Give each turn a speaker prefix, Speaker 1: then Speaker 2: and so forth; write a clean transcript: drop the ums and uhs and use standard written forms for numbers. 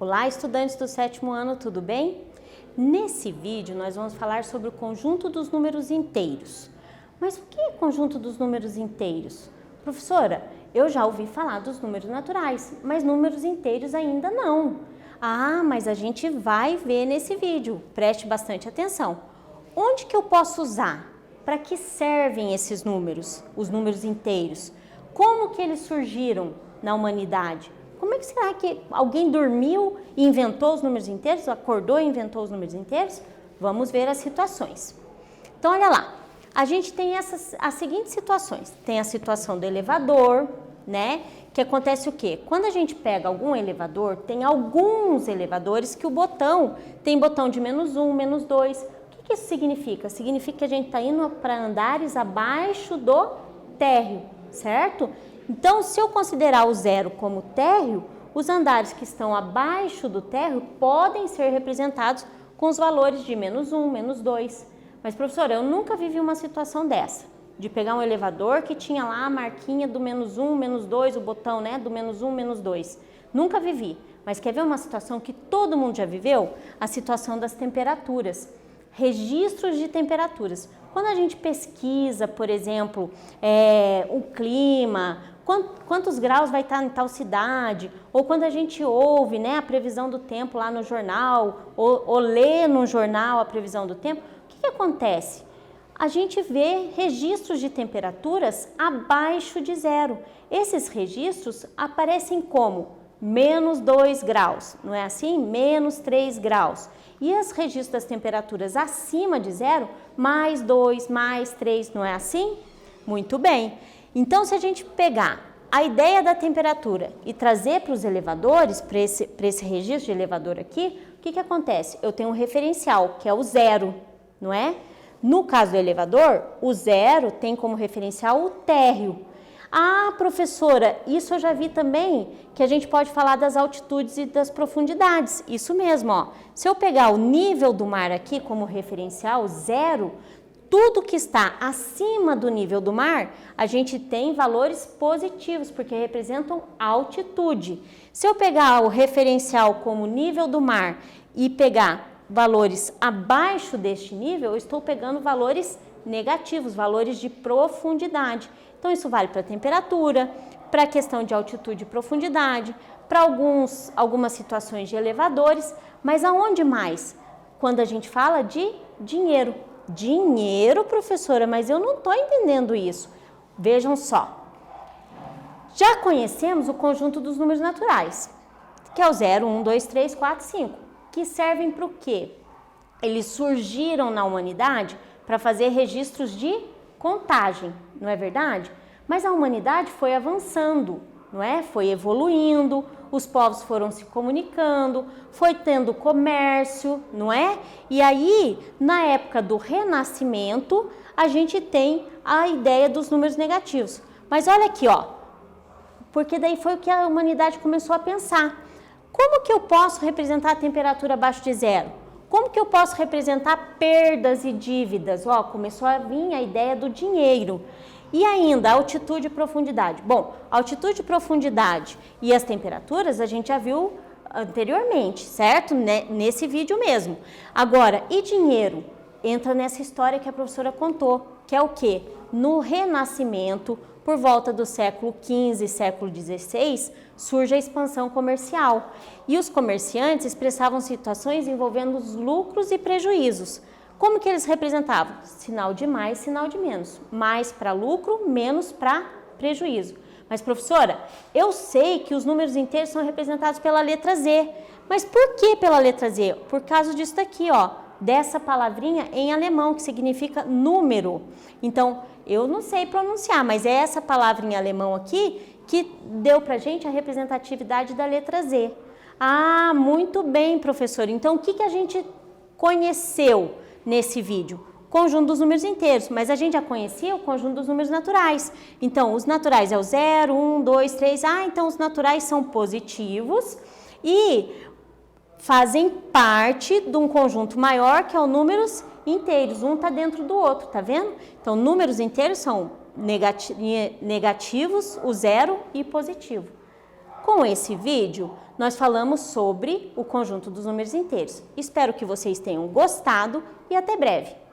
Speaker 1: Olá, estudantes do 7º ano, tudo bem? Nesse vídeo nós vamos falar sobre o conjunto dos números inteiros. Mas o que é conjunto dos números inteiros? Professora, eu já ouvi falar dos números naturais, mas números inteiros ainda não. Ah, mas a gente vai ver nesse vídeo, preste bastante atenção. Onde que eu posso usar? Para que servem esses números, os números inteiros? Como que eles surgiram na humanidade? Como é que será que alguém dormiu e inventou os números inteiros? Acordou e inventou os números inteiros? Vamos ver as situações. Então, olha lá. A gente tem as seguintes situações. Tem a situação do elevador, né? Que acontece o quê? Quando a gente pega algum elevador, tem alguns elevadores que o botão tem botão de -1, -2. O que isso significa? Significa que a gente está indo para andares abaixo do térreo, certo? Então, se eu considerar o zero como térreo, os andares que estão abaixo do térreo podem ser representados com os valores de -1, -2. Mas, professora, eu nunca vivi uma situação dessa, de pegar um elevador que tinha lá a marquinha do -1, -2, o botão, né, do -1, -2. Nunca vivi. Mas quer ver uma situação que todo mundo já viveu? A situação das temperaturas. Registros de temperaturas. Quando a gente pesquisa, por exemplo, o clima, quantos graus vai estar em tal cidade, ou quando a gente ouve, né, a previsão do tempo lá no jornal, ou lê no jornal a previsão do tempo, o que acontece? A gente vê registros de temperaturas abaixo de zero. Esses registros aparecem como -2 graus, não é assim? -3 graus. E os registros das temperaturas acima de zero, +2, +3, não é assim? Muito bem. Então, se a gente pegar a ideia da temperatura e trazer para os elevadores, para esse registro de elevador aqui, o que acontece? Eu tenho um referencial, que é o zero, não é? No caso do elevador, o zero tem como referencial o térreo. Ah, professora, isso eu já vi também, que a gente pode falar das altitudes e das profundidades. Isso mesmo, ó. Se eu pegar o nível do mar aqui como referencial, zero, tudo que está acima do nível do mar, a gente tem valores positivos, porque representam altitude. Se eu pegar o referencial como nível do mar e pegar valores abaixo deste nível, eu estou pegando valores negativos, valores de profundidade. Então, isso vale para a temperatura, para a questão de altitude e profundidade, para algumas situações de elevadores, mas aonde mais? Quando a gente fala de dinheiro. Dinheiro, professora, mas eu não estou entendendo isso. Vejam só. Já conhecemos o conjunto dos números naturais, que é o 0, 1, 2, 3, 4, 5, que servem para o quê? Eles surgiram na humanidade para fazer registros de contagem, não é verdade? Mas a humanidade foi avançando, não é? Foi evoluindo, os povos foram se comunicando, foi tendo comércio, não é? E aí, na época do Renascimento, a gente tem a ideia dos números negativos. Mas olha aqui, ó, porque daí foi o que a humanidade começou a pensar. Como que eu posso representar a temperatura abaixo de zero? Como que eu posso representar perdas e dívidas? Ó, começou a vir a ideia do dinheiro. E ainda, altitude e profundidade. Bom, altitude, profundidade e as temperaturas a gente já viu anteriormente, certo? Nesse vídeo mesmo. Agora, e dinheiro? Entra nessa história que a professora contou, que é o quê? No Renascimento, por volta do século XV e século XVI, surge a expansão comercial. E os comerciantes expressavam situações envolvendo os lucros e prejuízos. Como que eles representavam? Sinal de mais, sinal de menos. Mais para lucro, menos para prejuízo. Mas, professora, eu sei que os números inteiros são representados pela letra Z. Mas por que pela letra Z? Por causa disso daqui, ó, dessa palavrinha em alemão, que significa número. Então, eu não sei pronunciar, mas é essa palavra em alemão aqui que deu pra gente a representatividade da letra Z. Ah, muito bem, professora. Então, o que a gente conheceu nesse vídeo? Conjunto dos números inteiros, mas a gente já conhecia o conjunto dos números naturais. Então, os naturais é o 0, 1, 2, 3. Ah, então os naturais são positivos e fazem parte de um conjunto maior, que é o números inteiros. Um está dentro do outro, tá vendo? Então, números inteiros são negativos, o 0 e positivo. Com esse vídeo, nós falamos sobre o conjunto dos números inteiros. Espero que vocês tenham gostado e até breve!